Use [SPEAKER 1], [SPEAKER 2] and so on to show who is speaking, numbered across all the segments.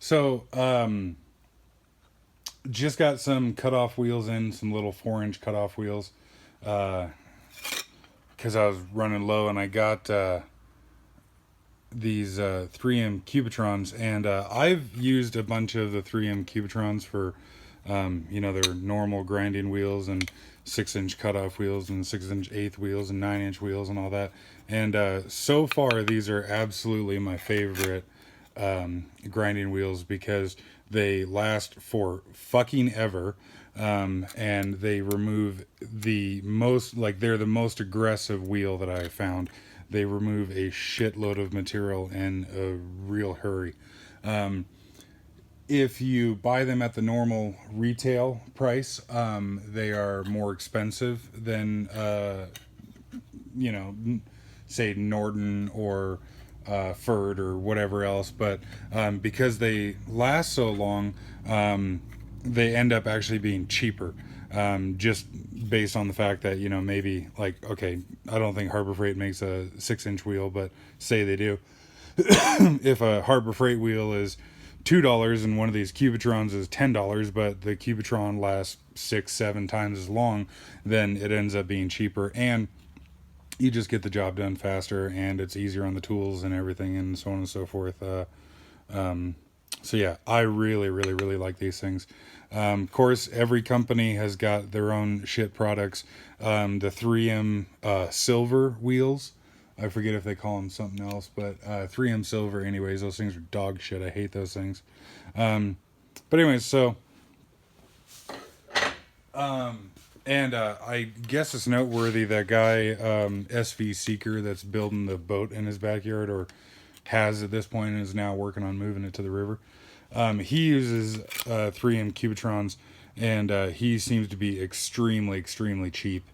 [SPEAKER 1] So, just got some cutoff wheels in, some little 4-inch cutoff wheels, because I was running low, and I got these 3M cubitrons, and I've used a bunch of the 3M cubitrons for, their normal grinding wheels and 6-inch cutoff wheels and 6-inch eighth wheels and 9-inch wheels and all that. And so far, these are absolutely my favorite grinding wheels because they last for fucking ever. And they remove the most, like, they're the most aggressive wheel that I found. They remove a shitload of material in a real hurry. If you buy them at the normal retail price, they are more expensive than, you know, say Norton or Ferd or whatever else. But because they last so long, they end up actually being cheaper. Just based on the fact that, maybe, like, okay, I don't think Harbor Freight makes a 6-inch wheel, but say they do. If a Harbor Freight wheel is $2 and one of these Cubitrons is $10, but the Cubitron lasts 6-7 times as long, then it ends up being cheaper, and you just get the job done faster, and it's easier on the tools and everything, and so on and so forth. So yeah, I really, really, really like these things. Of course, every company has got their own shit products. The 3M silver wheels, I forget if they call them something else, but 3M silver, anyways, those things are dog shit. I hate those things. But anyways, so and I guess it's noteworthy that guy SV Seeker that's building the boat in his backyard, or has at this point, and is now working on moving it to the river. He uses 3M Cubitrons, and he seems to be extremely, extremely cheap.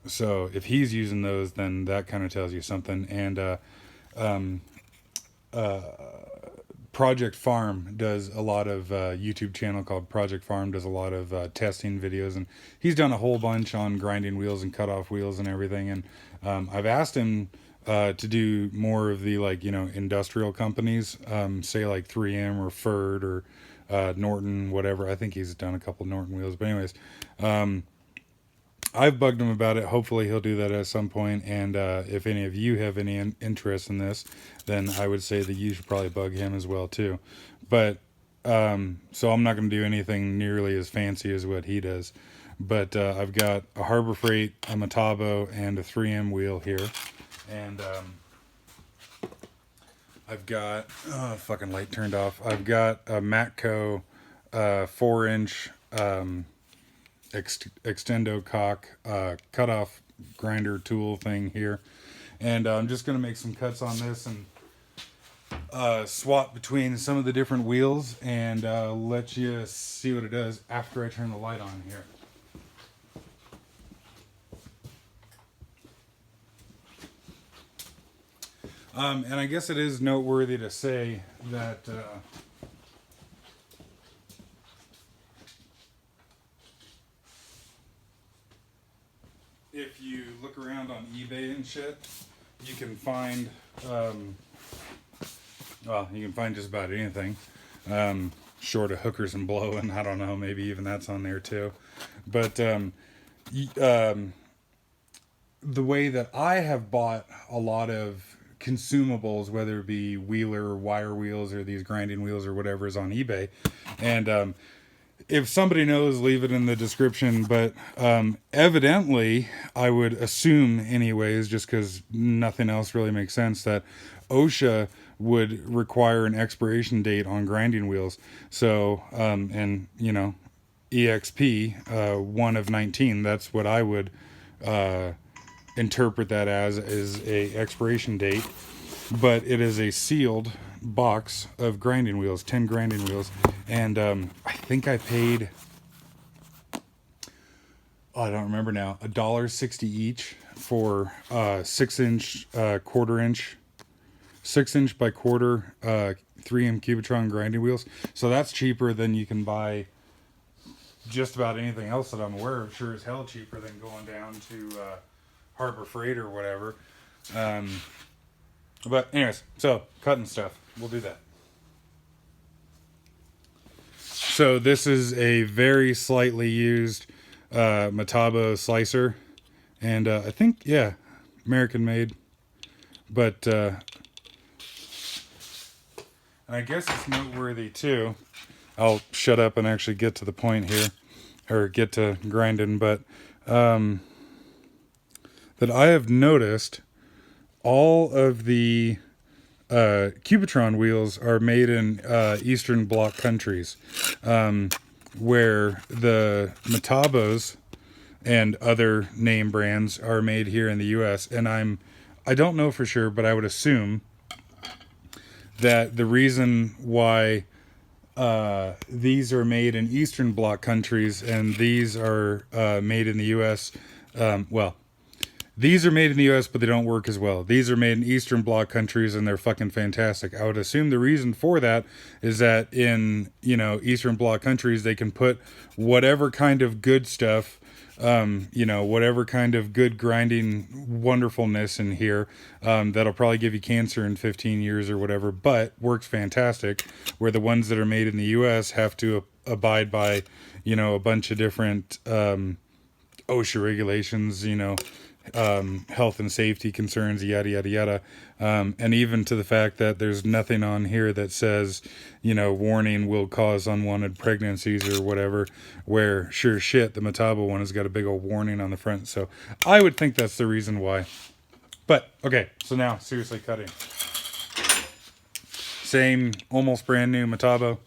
[SPEAKER 1] So if he's using those, then that kind of tells you something. And Project Farm does a lot of YouTube channel called Project Farm does a lot of testing videos, and he's done a whole bunch on grinding wheels and cutoff wheels and everything. And I've asked him to do more of the, like, industrial companies, say like 3M or Ferd or Norton, whatever. I think he's done a couple Norton wheels, but anyways, I've bugged him about it. Hopefully he'll do that at some point. And if any of you have any interest in this, then I would say that you should probably bug him as well too. But so I'm not going to do anything nearly as fancy as what he does. But I've got a Harbor Freight, a metabo, and a 3M wheel here. And I've got fucking light turned off. I've got a Matco 4-inch extendo cock cutoff grinder tool thing here, and I'm just gonna make some cuts on this and swap between some of the different wheels, and let you see what it does after I turn the light on here. And I guess it is noteworthy to say that if you look around on eBay and shit, you can find, you can find just about anything, short of hookers and blowing. I don't know, maybe even that's on there too. But the way that I have bought a lot of consumables, whether it be wheeler or wire wheels or these grinding wheels or whatever, is on eBay. And if somebody knows, leave it in the description. But evidently, I would assume anyways, just because nothing else really makes sense, that OSHA would require an expiration date on grinding wheels. So, and EXP 1 of 19, that's what I would interpret that as, is a expiration date. But it is a sealed box of grinding wheels, 10 grinding wheels. And I think I paid, I don't remember now, $1.60 each for 6-inch, quarter-inch, 6-inch by quarter 3M Cubitron grinding wheels. So that's cheaper than you can buy just about anything else that I'm aware of. Sure as hell cheaper than going down to Harbor Freight or whatever. But anyways, so cutting stuff. We'll do that. So this is a very slightly used metabo slicer, and I think, yeah, American made. But I guess it's noteworthy too. I'll shut up and actually get to the point here, or get to grinding. But that I have noticed all of the cubitron wheels are made in Eastern Bloc countries, where the metabos and other name brands are made here in the U.S. And I don't know for sure, but I would assume that the reason why these are made in Eastern Bloc countries and these are made in the U.S. Well, these are made in the U.S., but they don't work as well. These are made in Eastern Bloc countries, and they're fucking fantastic. I would assume the reason for that is that in, Eastern Bloc countries, they can put whatever kind of good stuff, whatever kind of good grinding wonderfulness in here, that'll probably give you cancer in 15 years or whatever, but works fantastic, where the ones that are made in the U.S. have to abide by, a bunch of different OSHA regulations, health and safety concerns, yada yada yada, and even to the fact that there's nothing on here that says, warning will cause unwanted pregnancies or whatever, where sure shit the metabo one has got a big old warning on the front. So I would think that's the reason why. But okay, so now seriously cutting. Same almost brand new metabo.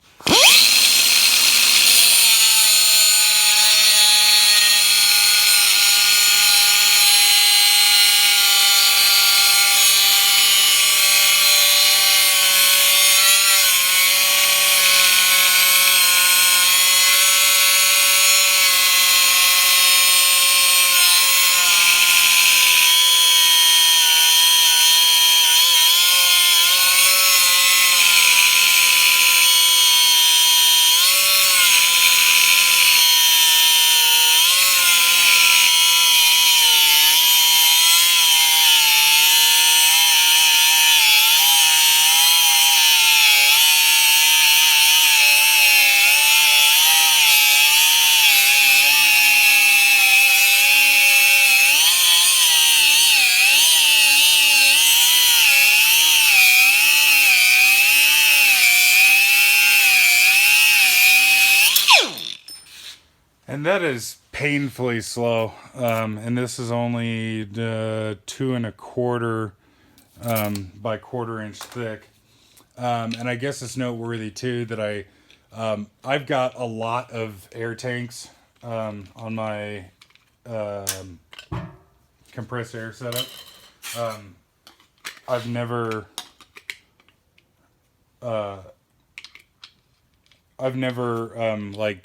[SPEAKER 1] And that is painfully slow. And this is only 2.25 by 1/4 inch thick. And I guess it's noteworthy too that I've got a lot of air tanks on my compressed air setup. I've never like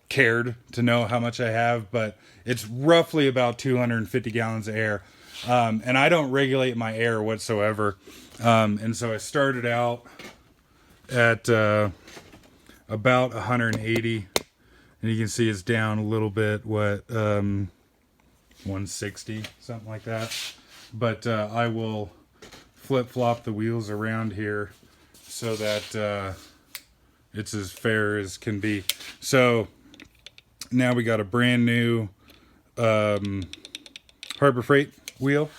[SPEAKER 1] cared to know how much I have, but it's roughly about 250 gallons of air. And I don't regulate my air whatsoever. And so I started out at about 180, and you can see it's down a little bit, 160, something like that. But I will flip-flop the wheels around here so that it's as fair as can be. So now we got a brand new Harbor Freight wheel.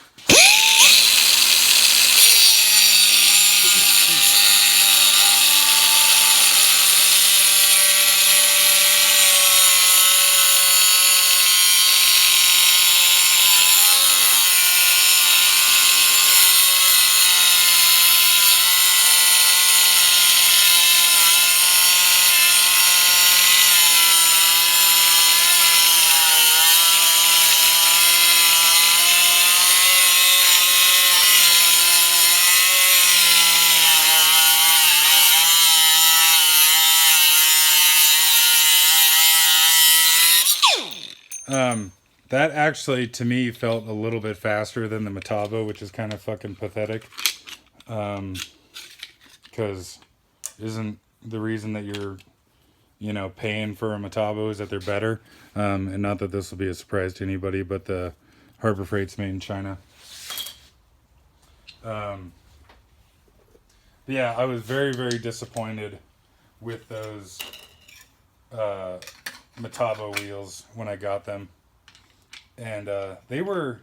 [SPEAKER 1] That actually, to me, felt a little bit faster than the metabo, which is kind of fucking pathetic. Because isn't the reason that you're, paying for a metabo is that they're better? And not that this will be a surprise to anybody, but the Harbor Freight's made in China. Yeah, I was very, very disappointed with those metabo wheels when I got them, and they were,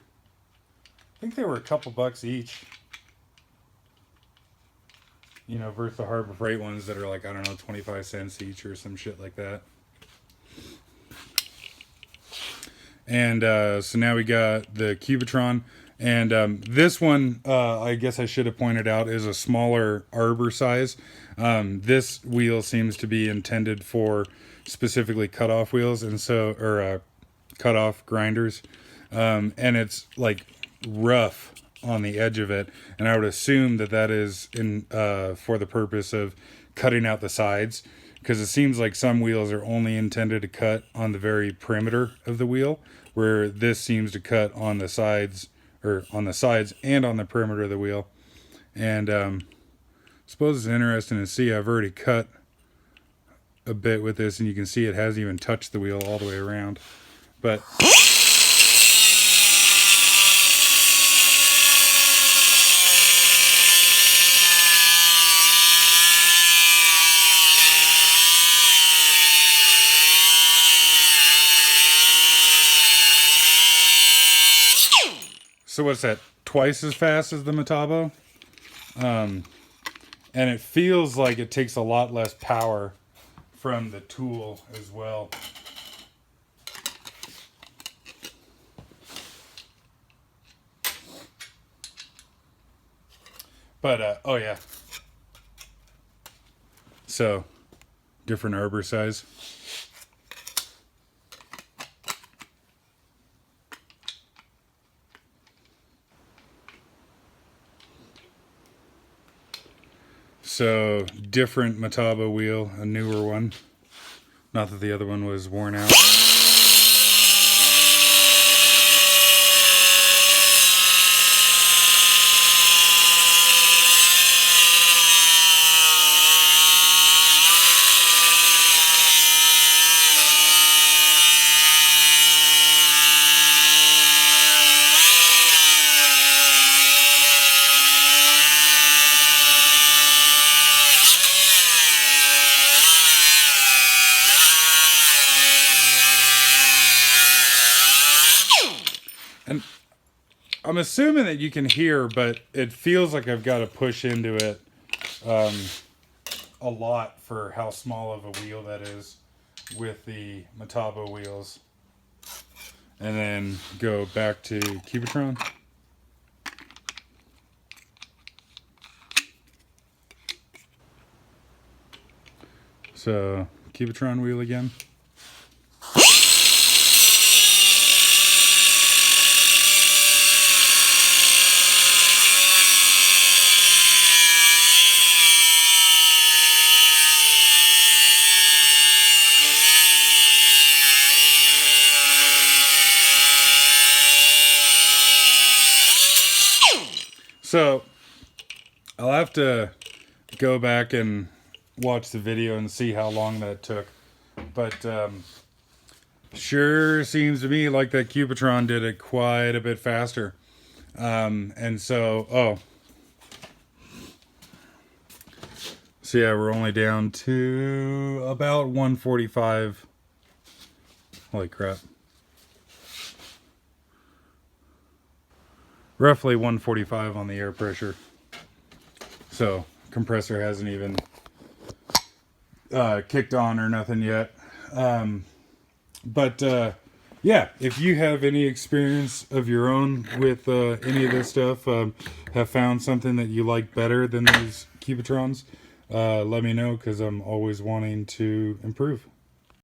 [SPEAKER 1] I think they were a couple bucks each. You know, versus the Harbor Freight ones that are like, I don't know, 25 cents each or some shit like that. And so now we got the Cubitron. And this one, I guess I should have pointed out, is a smaller arbor size. This wheel seems to be intended for specifically cutoff wheels, and so, or cutoff grinders. And it's like rough on the edge of it, and I would assume that that is in for the purpose of cutting out the sides, because it seems like some wheels are only intended to cut on the very perimeter of the wheel, where this seems to cut on the sides, or on the sides and on the perimeter of the wheel. And I suppose it's interesting to see I've already cut a bit with this, and you can see it hasn't even touched the wheel all the way around. But so what's that? Twice as fast as the metabo? And it feels like it takes a lot less power from the tool as well. But, oh yeah. So, different arbor size. So, different metabo wheel, a newer one. Not that the other one was worn out. And I'm assuming that you can hear, but it feels like I've got to push into it a lot for how small of a wheel that is with the metabo wheels. And then go back to Cubitron. So, Cubitron wheel again. So, I'll have to go back and watch the video and see how long that took. But, sure seems to me like that Cubitron did it quite a bit faster. And so, so yeah, we're only down to about 145. Holy crap. Roughly 145 on the air pressure. So, compressor hasn't even kicked on or nothing yet. But yeah, if you have any experience of your own with any of this stuff, have found something that you like better than these Cubitrons, let me know, because I'm always wanting to improve.